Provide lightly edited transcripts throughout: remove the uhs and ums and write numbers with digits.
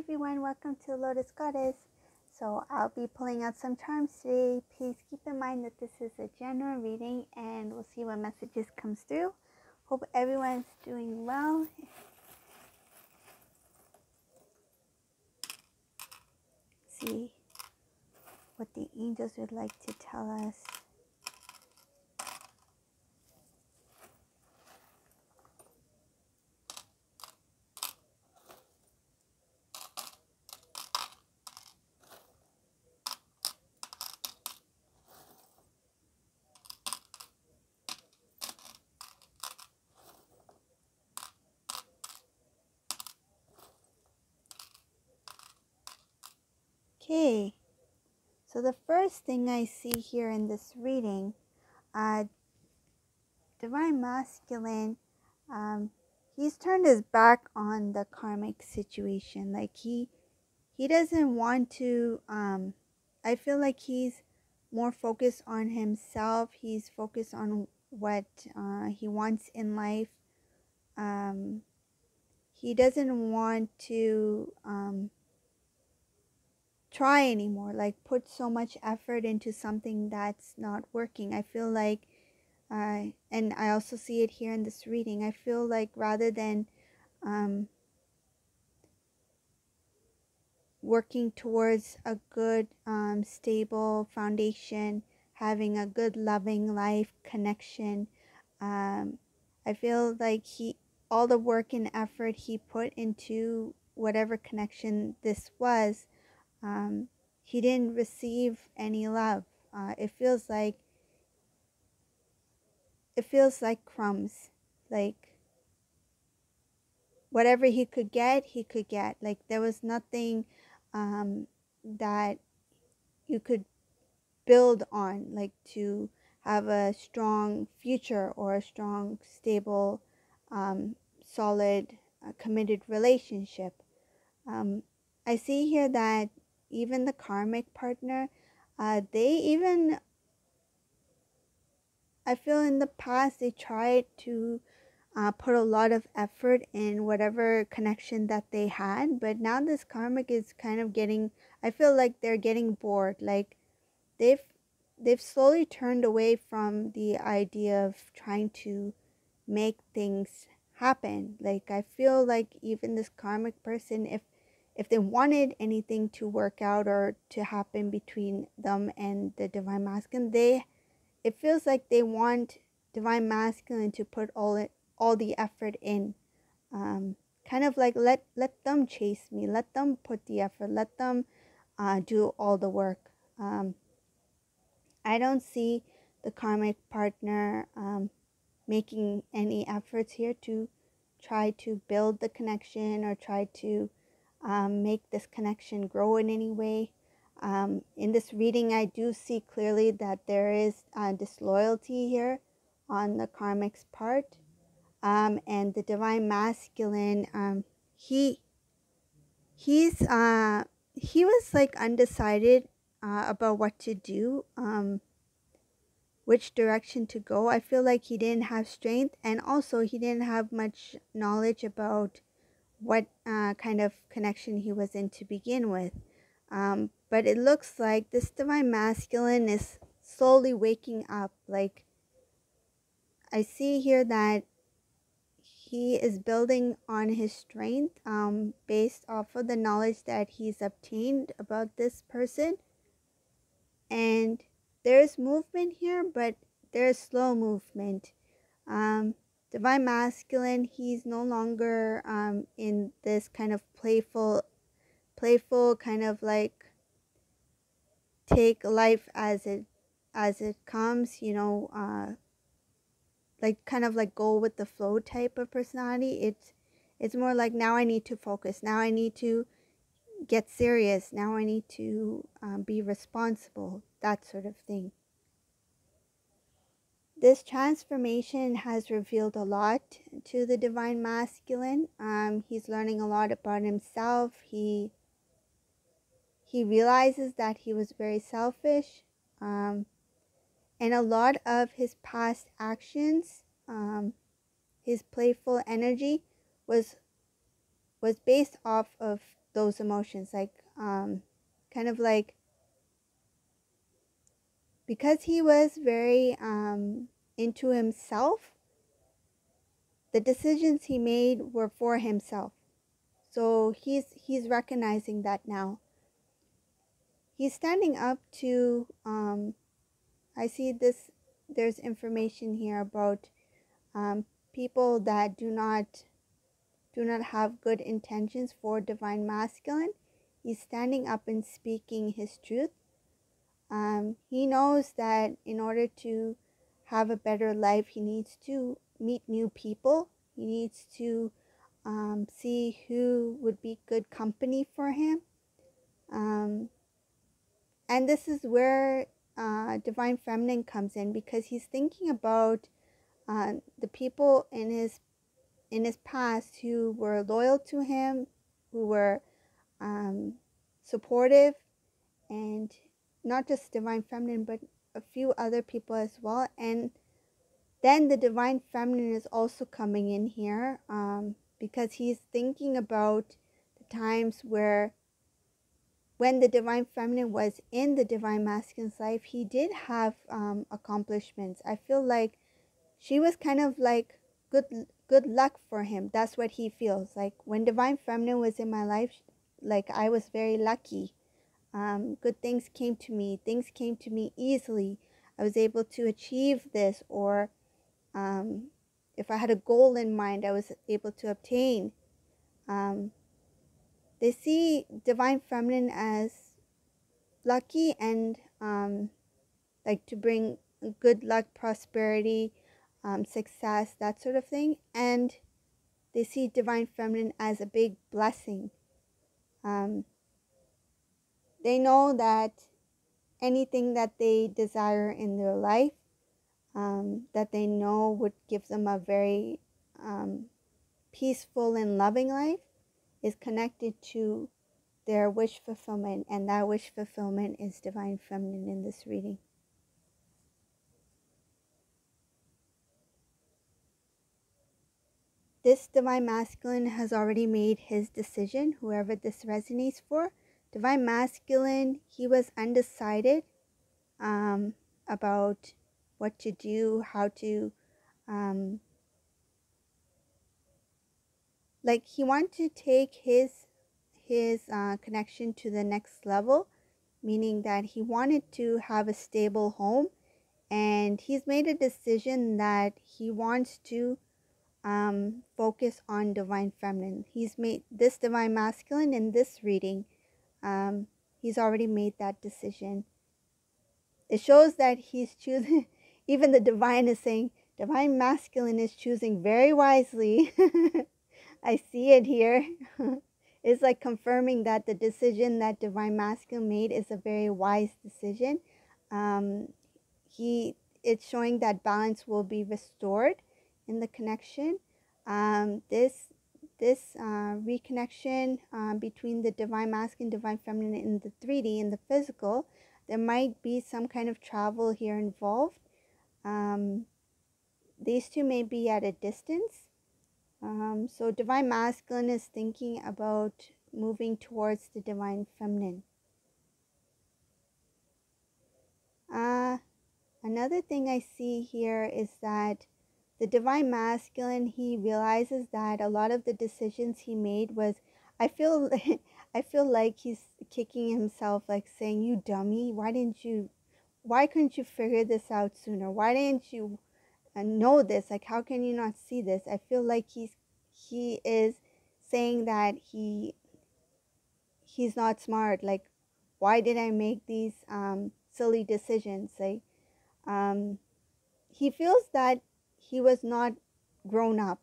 everyone, welcome to Lotus Goddess. So I'll be pulling out some charms today. Please keep in mind that this is a general reading and we'll see what messages comes through. Hope everyone's doing well. See what the angels would like to tell us. Okay, so the first thing I see here in this reading, Divine Masculine, he's turned his back on the karmic situation. Like he doesn't want to, I feel like he's more focused on himself. He's focused on what he wants in life. He doesn't want to try anymore, like put so much effort into something that's not working. I feel like, and I also see it here in this reading, I feel like rather than working towards a good, stable foundation, having a good, loving life connection, I feel like all the work and effort he put into whatever connection this was, he didn't receive any love. It feels like crumbs. Like whatever he could get. Like there was nothing that you could build on, like to have a strong future or a strong, stable, solid, committed relationship. I see here that even the karmic partner, I feel in the past they tried to put a lot of effort in whatever connection that they had, but now this karmic is kind of getting, I feel like they're getting bored. Like they've slowly turned away from the idea of trying to make things happen. Like I feel like even this karmic person, if they wanted anything to work out or to happen between them and the divine masculine, it feels like they want divine masculine to put all the effort in. Kind of like let them chase me, let them put the effort, let them do all the work. I don't see the karmic partner making any efforts here to try to build the connection or try to make this connection grow in any way. In this reading, I do see clearly that there is disloyalty here on the karmic's part. And the divine masculine, he was like undecided about what to do, which direction to go. I feel like he didn't have strength, and also he didn't have much knowledge about what kind of connection he was in to begin with. But it looks like this divine masculine is slowly waking up. Like I see here that he is building on his strength based off of the knowledge that he's obtained about this person. And there's movement here, but there's slow movement. Divine masculine, he's no longer in this kind of playful kind of like take life as it comes, like kind of like go with the flow type of personality. It's more like, now I need to focus, now I need to get serious, now I need to be responsible, that sort of thing. This transformation has revealed a lot to the divine masculine. He's learning a lot about himself. He realizes that he was very selfish, and a lot of his past actions, his playful energy was based off of those emotions, like kind of like, because he was very into himself, the decisions he made were for himself. So he's recognizing that now. He's standing up to I see this, there's information here about people that do not have good intentions for divine masculine. He's standing up and speaking his truth. He knows that in order to have a better life, he needs to meet new people. He needs to see who would be good company for him. And this is where divine feminine comes in, because he's thinking about the people in his past who were loyal to him, who were supportive, and not just divine feminine, but a few other people as well. And then the divine feminine is also coming in here, because he's thinking about the times where, when the divine feminine was in the divine masculine's life, he did have accomplishments. I feel like she was kind of like good luck for him. That's what he feels like. When divine feminine was in my life, like, I was very lucky. Good things came to me. Things came to me easily. I was able to achieve this, or if I had a goal in mind, I was able to obtain. They see divine feminine as lucky and like to bring good luck, prosperity, success, that sort of thing. And they see divine feminine as a big blessing. They know that anything that they desire in their life, that they know would give them a very peaceful and loving life, is connected to their wish fulfillment, and that wish fulfillment is divine feminine in this reading. This divine masculine has already made his decision, whoever this resonates for. Divine masculine, he was undecided about what to do, how to, like, he wanted to take his connection to the next level, meaning that he wanted to have a stable home, and he's made a decision that he wants to focus on divine feminine. He's made this divine masculine in this reading. He's already made that decision. It shows that he's choosing, even the divine is saying, divine masculine is choosing very wisely. I see it here. It's like confirming that the decision that divine masculine made is a very wise decision. It's showing that balance will be restored in the connection. This reconnection between the divine masculine, divine feminine in the 3D, in the physical, there might be some kind of travel here involved. These two may be at a distance. So divine masculine is thinking about moving towards the divine feminine. Another thing I see here is that the divine masculine, he realizes that a lot of the decisions he made was, I feel I feel like he's kicking himself, like saying, you dummy, why couldn't you figure this out sooner? Why didn't you know this? Like, how can you not see this? I feel like he is saying that he's not smart. Like, why did I make these silly decisions? Like, he feels that he was not grown up.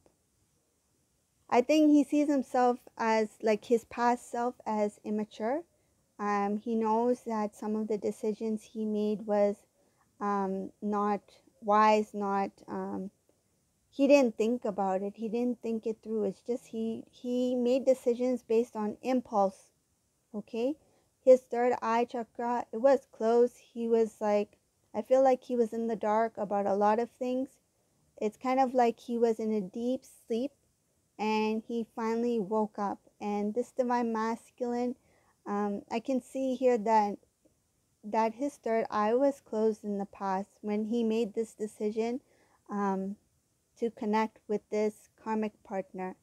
I think he sees himself as, like, his past self as immature. He knows that some of the decisions he made was not wise, not he didn't think about it. He didn't think it through. It's just he made decisions based on impulse. Okay, his third eye chakra, it was closed. He was like, I feel like he was in the dark about a lot of things. It's kind of like he was in a deep sleep and he finally woke up, And this divine masculine, I can see here that his third eye was closed in the past when he made this decision to connect with this karmic partner.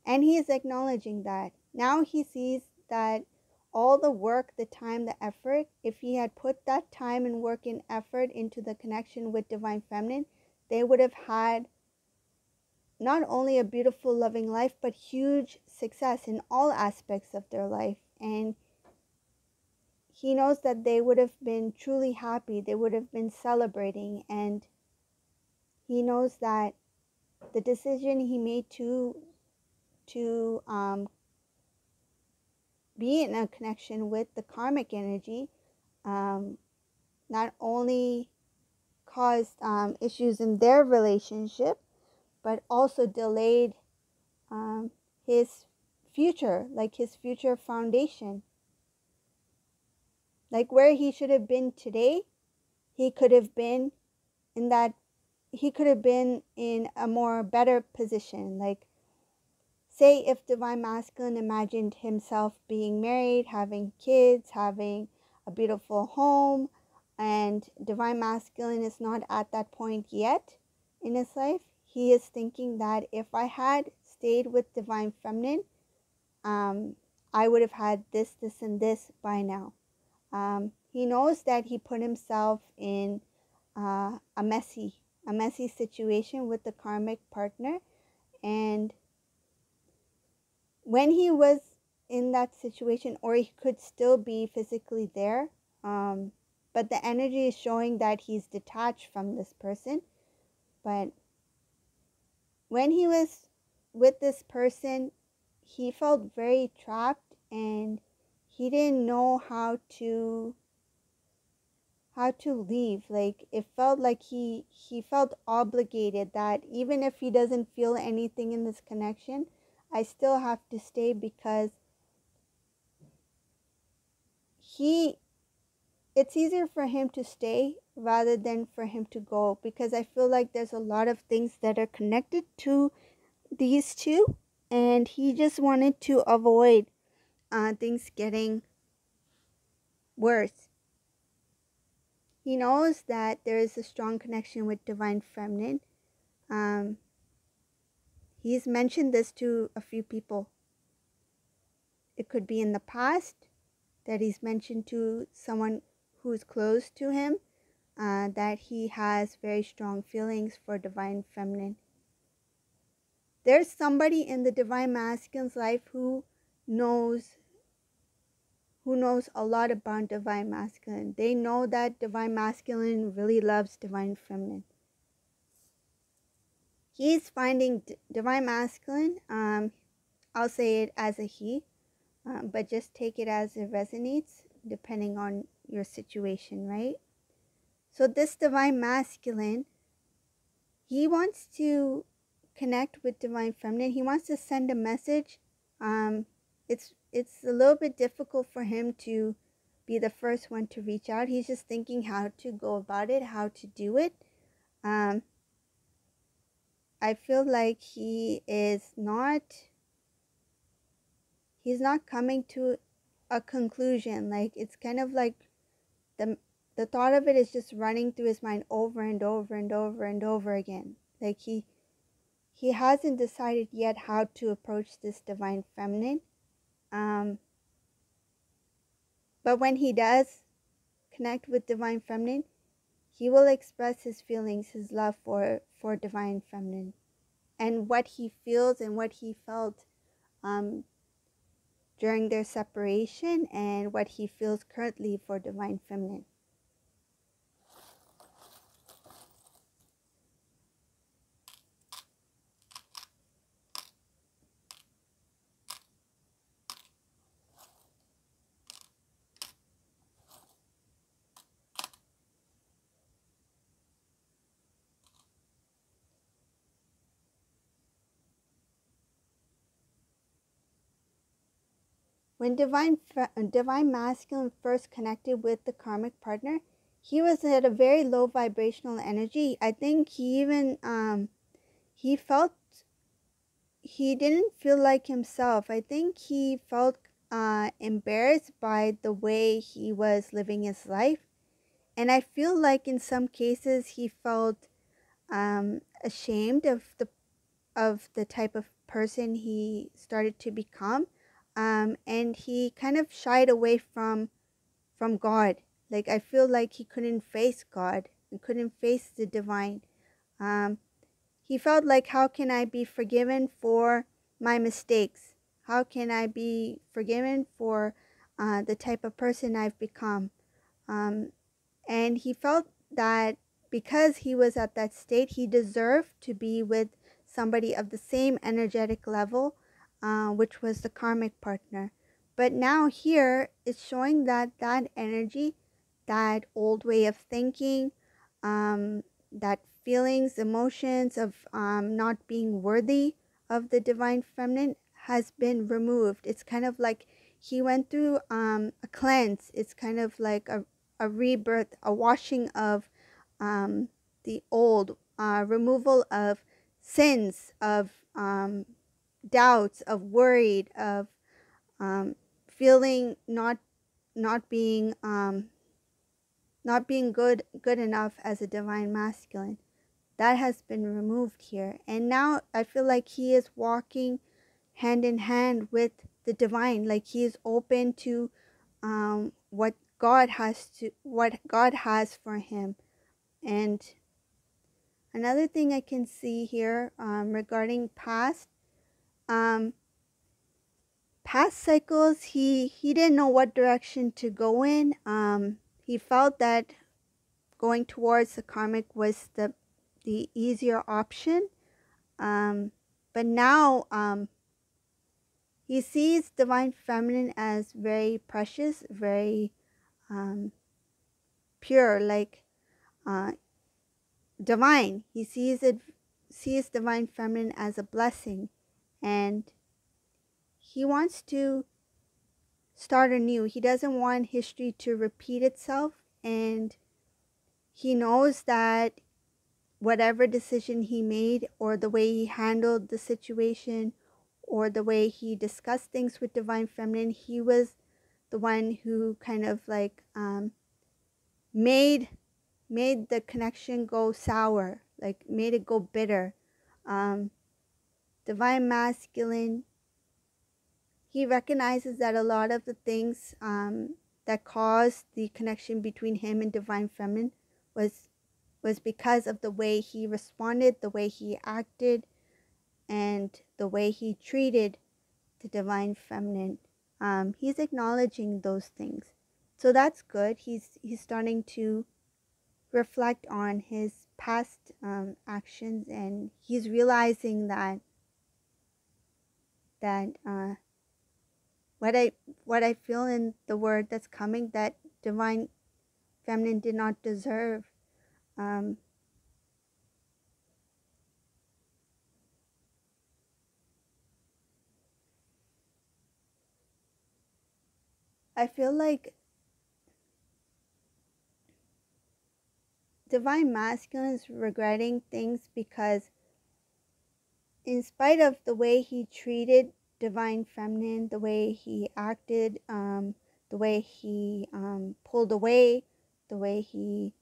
And he is acknowledging that. Now he sees that all the work, the time, the effort, if he had put that time and work and effort into the connection with Divine Feminine, they would have had not only a beautiful, loving life, but huge success in all aspects of their life. And he knows that they would have been truly happy. They would have been celebrating. And he knows that the decision he made to be in a connection with the karmic energy not only caused issues in their relationship, but also delayed his future, like his future foundation. Like where he should have been today, he could have been in a more better position. Like, say if Divine Masculine imagined himself being married, having kids, having a beautiful home, and Divine Masculine is not at that point yet in his life, he is thinking that if I had stayed with Divine Feminine, I would have had this, and this by now. He knows that he put himself in a messy situation with the karmic partner, and when he was in that situation, or he could still be physically there, but the energy is showing that he's detached from this person. But when he was with this person, he felt very trapped, and he didn't know how to leave. Like, it felt like he felt obligated that even if he doesn't feel anything in this connection, I still have to stay, because it's easier for him to stay rather than for him to go, because I feel like there's a lot of things that are connected to these two, and he just wanted to avoid things getting worse. He knows that there is a strong connection with Divine Feminine. He's mentioned this to a few people. It could be in the past that he's mentioned to someone who's close to him, that he has very strong feelings for Divine Feminine. There's somebody in the Divine Masculine's life who knows a lot about Divine Masculine. They know that Divine Masculine really loves Divine Feminine. He's finding Divine Masculine, I'll say it as a he, but just take it as it resonates depending on your situation, right? So this Divine Masculine, he wants to connect with Divine Feminine. He wants to send a message. It's a little bit difficult for him to be the first one to reach out. He's just thinking how to go about it, how to do it. I feel like he's not coming to a conclusion. Like, it's kind of like the thought of it is just running through his mind over and over and over and over again. Like, he hasn't decided yet how to approach this Divine Feminine. But when he does connect with Divine Feminine, he will express his feelings, his love for Divine Feminine, and what he feels and what he felt during their separation, and what he feels currently for Divine Feminine. When Divine Masculine first connected with the karmic partner, he was at a very low vibrational energy. I think he even he felt he didn't feel like himself. I think he felt embarrassed by the way he was living his life. And I feel like in some cases he felt ashamed of the type of person he started to become. And he kind of shied away from God. Like I feel like he couldn't face God. He couldn't face the divine. Um, he felt like, how can I be forgiven for my mistakes? How can I be forgiven for the type of person I've become? Um, and he felt that because he was at that state, he deserved to be with somebody of the same energetic level, which was the karmic partner. But now here it's showing that that energy, that old way of thinking, that feelings, emotions of not being worthy of the divine feminine has been removed. It's kind of like he went through a cleanse. It's kind of like a rebirth, a washing of the old, removal of sins, of doubts, of worried, of feeling not being not being good enough as a divine masculine. That has been removed here, and now I feel like he is walking hand in hand with the divine. Like he is open to what God has for him. And another thing I can see here regarding um, past cycles, he didn't know what direction to go in. He felt that going towards the karmic was the easier option. But now he sees divine feminine as very precious, very pure, like uh, divine. He sees divine feminine as a blessing, and he wants to start anew. He doesn't want history to repeat itself, and he knows that whatever decision he made, or the way he handled the situation, or the way he discussed things with divine feminine, he was the one who kind of like made the connection go sour, like made it go bitter. um, Divine masculine, he recognizes that a lot of the things that caused the connection between him and divine feminine was because of the way he responded, the way he acted, and the way he treated the divine feminine. He's acknowledging those things, so that's good. He's starting to reflect on his past actions, and he's realizing that what I feel in the word that's coming, that divine feminine did not deserve. Um, I feel like divine masculine is regretting things because, in spite of the way he treated divine feminine, the way he acted, the way he pulled away, the way he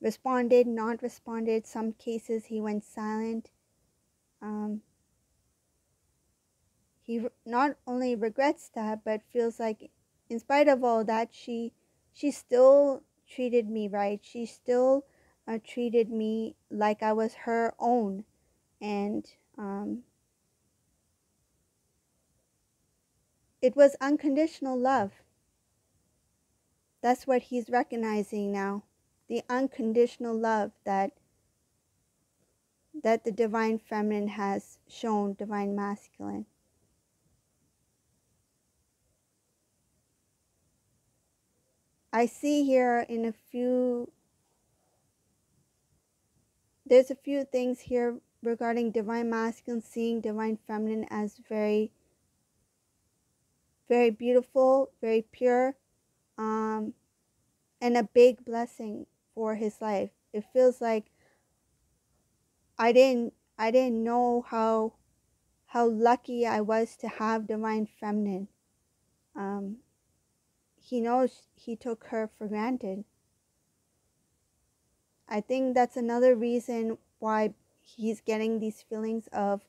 responded, not responded, some cases he went silent. Um, he not only regrets that, but feels like, in spite of all that, she still treated me right. She still treated me like I was her own, and it was unconditional love. That's what he's recognizing now, the unconditional love that the divine feminine has shown divine masculine. I see here in there's a few things here regarding divine masculine, seeing divine feminine as very, very beautiful, very pure, um, and a big blessing for his life. It feels like I didn't know how how lucky I was to have divine feminine. Um, he knows he took her for granted. I think that's another reason why he's getting these feelings of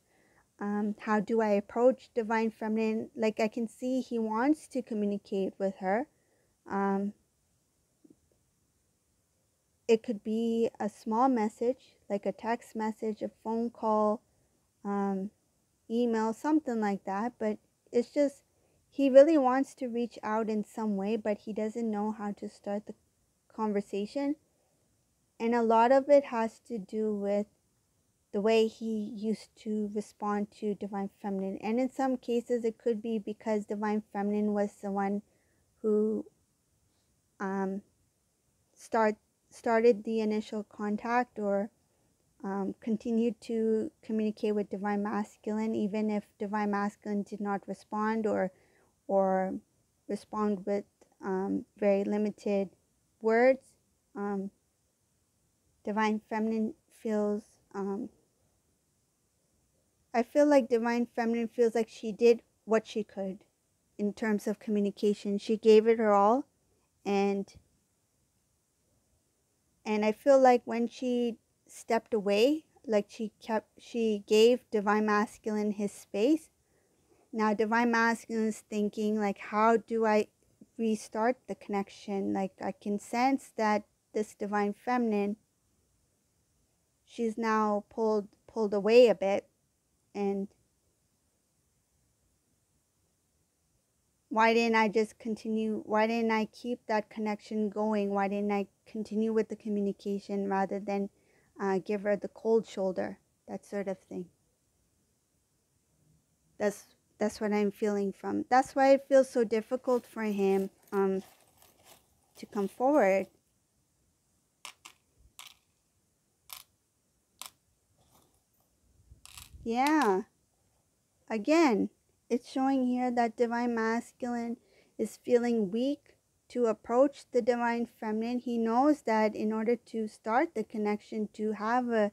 how do I approach divine feminine. Like, I can see he wants to communicate with her. Um, it could be a small message, like a text message, a phone call, um, email, something like that. But it's just, he really wants to reach out in some way, but he doesn't know how to start the conversation. And a lot of it has to do with the way he used to respond to divine feminine. And in some cases, it could be because divine feminine was the one who um, started the initial contact, or continued to communicate with divine masculine, even if divine masculine did not respond, or respond with very limited words. Um, divine feminine feels I feel like divine feminine feels like she did what she could in terms of communication. She gave it her all, and I feel like when she stepped away, like she gave divine masculine his space. Now divine masculine is thinking like, how do I restart the connection? Like, I can sense that this divine feminine, she's now pulled away a bit, and why didn't I just continue? Why didn't I keep that connection going? Why didn't I continue with the communication rather than give her the cold shoulder? That sort of thing. That's what I'm feeling from. That's why it feels so difficult for him to come forward. Yeah. Again, it's showing here that divine masculine is feeling weak to approach the divine feminine. He knows that in order to start the connection, to have a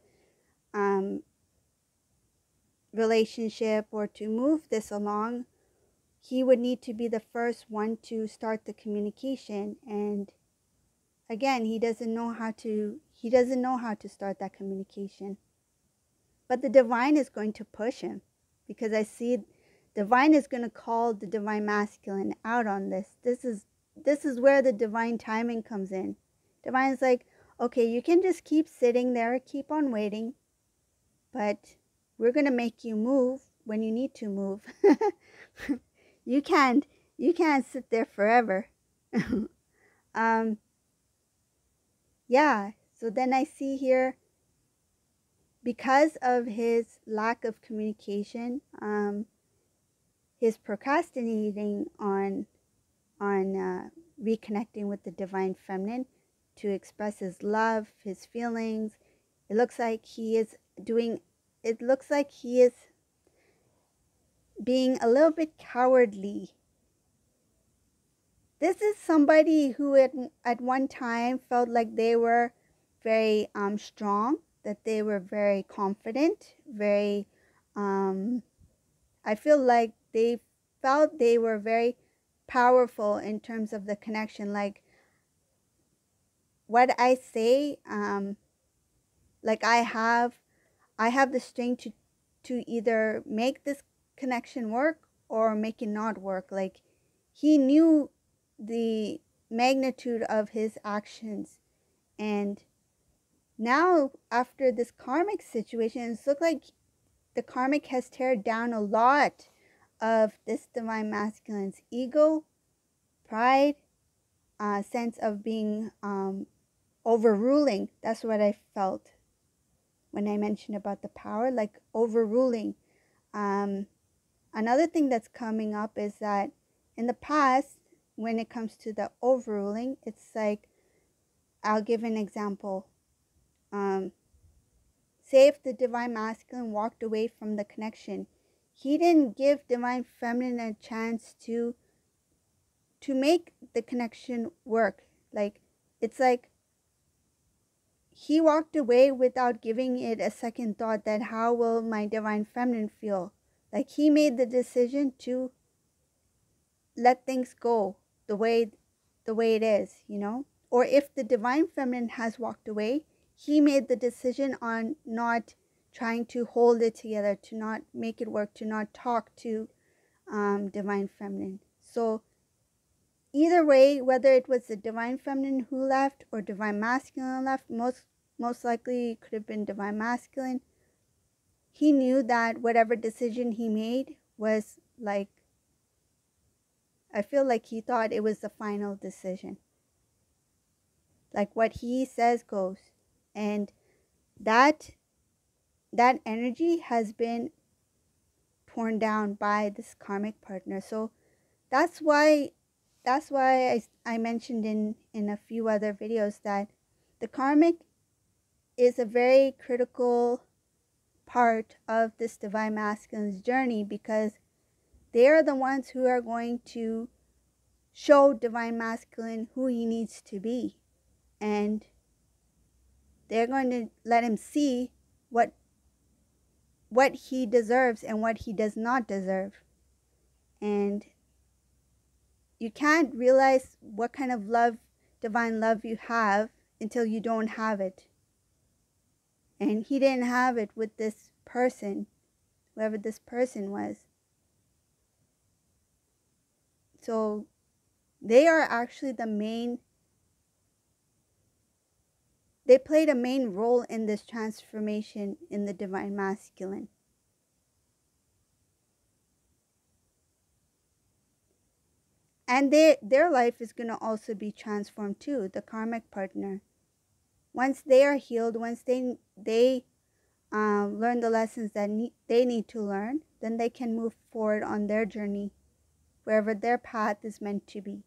relationship, or to move this along, he would need to be the first one to start the communication. And again, he doesn't know how to start that communication. But the divine is going to push him, because I see divine is going to call the divine masculine out on this. This is where the divine timing comes in. Divine is like, okay, you can just keep sitting there, keep on waiting, but we're going to make you move when you need to move. you can't you can't sit there forever. um yeah, so then I see here, because of his lack of communication, his procrastinating on reconnecting with the divine feminine to express his love, his feelings. It looks like he is doing it looks like he is being a little bit cowardly. This is somebody who at one time felt like they were very strong, that they were very confident, very I feel like they felt they were very powerful in terms of the connection. Like, what I say, like I have the strength to either make this connection work or make it not work. Like, he knew the magnitude of his actions, and now after this karmic situation, it's looked like the karmic has teared down a lot of this divine masculine's ego, pride, sense of being overruling. That's what I felt when I mentioned about the power, like overruling. Um, Another thing that's coming up is that in the past, when it comes to the overruling, it's like, I'll give an example. Um, Say if the divine masculine walked away from the connection, he didn't give divine feminine a chance to make the connection work. Like, it's like he walked away without giving it a second thought, that how will my divine feminine feel Like he made the decision to let things go the way it is, you know? Or if the divine feminine has walked away, he made the decision on not trying to hold it together, to not make it work, to not talk to divine feminine. So either way, whether it was the divine feminine who left or divine masculine left, most likely it could have been divine masculine. He knew that whatever decision he made was like, I feel like he thought it was the final decision. Like what he says goes. And that energy has been torn down by this karmic partner. So that's why I mentioned in a few other videos that the karmic is a very critical part of this divine masculine's journey, because they are the ones who are going to show divine masculine who he needs to be, and they're going to let him see what he deserves and what he does not deserve. And you can't realize what kind of love, divine love you have, until you don't have it. And he didn't have it with this person, whoever this person was. So they are actually they played a main role in this transformation in the divine masculine. And their life is going to also be transformed too, the karmic partner. Once they are healed, once they learn the lessons that they need to learn, then they can move forward on their journey, wherever their path is meant to be.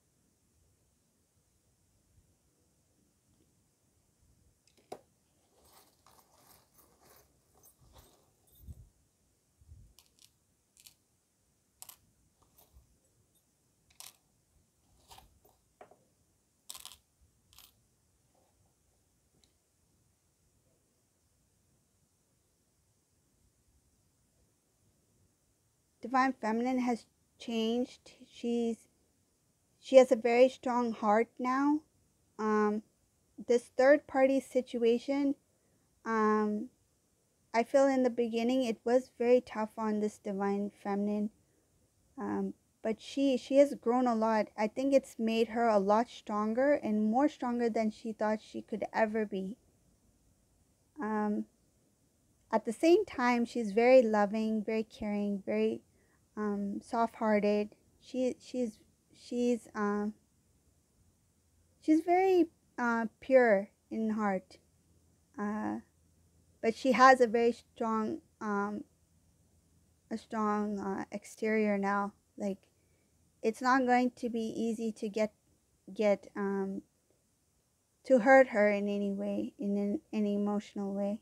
Divine feminine has changed. She has a very strong heart now. This third party situation, I feel in the beginning it was very tough on this divine feminine, but she has grown a lot. I think it's made her a lot stronger, and more stronger than she thought she could ever be. At the same time, she's very loving, very caring, very soft-hearted. She's very pure in heart, but she has a very strong exterior now. Like, it's not going to be easy to get to hurt her in any way, in an emotional way.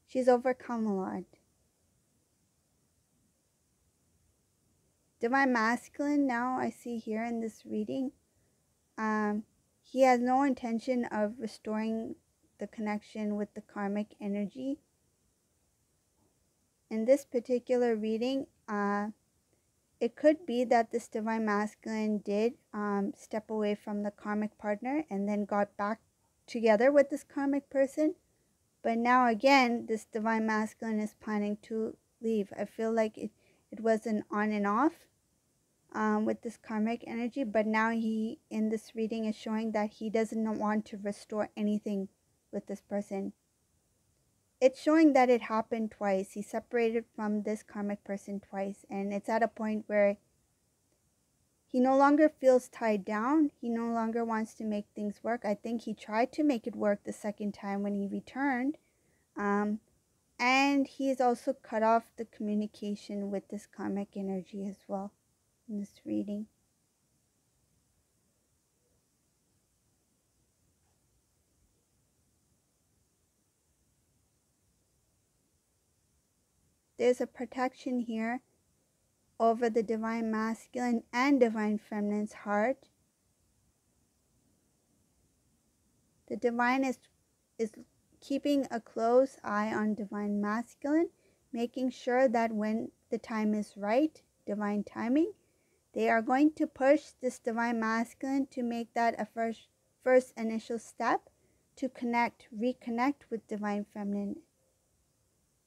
She's overcome a lot. Divine masculine, now I see here in this reading, he has no intention of restoring the connection with the karmic energy. In this particular reading, it could be that this divine masculine did step away from the karmic partner and then got back together with this karmic person. But now again, this divine masculine is planning to leave. I feel like it was an on and off with this karmic energy, but now he, in this reading, is showing that he doesn't want to restore anything with this person. It's showing that it happened twice. He separated from this karmic person twice, and it's at a point where he no longer feels tied down. He no longer wants to make things work. I think he tried to make it work the second time when he returned. And he's also cut off the communication with this karmic energy as well in this reading. There's a protection here over the divine masculine and divine feminine's heart. The divine is keeping a close eye on divine masculine, making sure that when the time is right, divine timing. They are going to push this divine masculine to make that a first initial step to reconnect with divine feminine.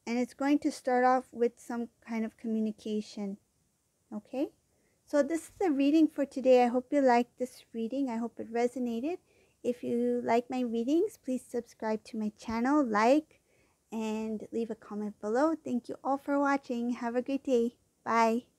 And it's going to start off with some kind of communication. Okay? So this is the reading for today. I hope you liked this reading. I hope it resonated. If you like my readings, please subscribe to my channel, like, and leave a comment below. Thank you all for watching. Have a great day. Bye.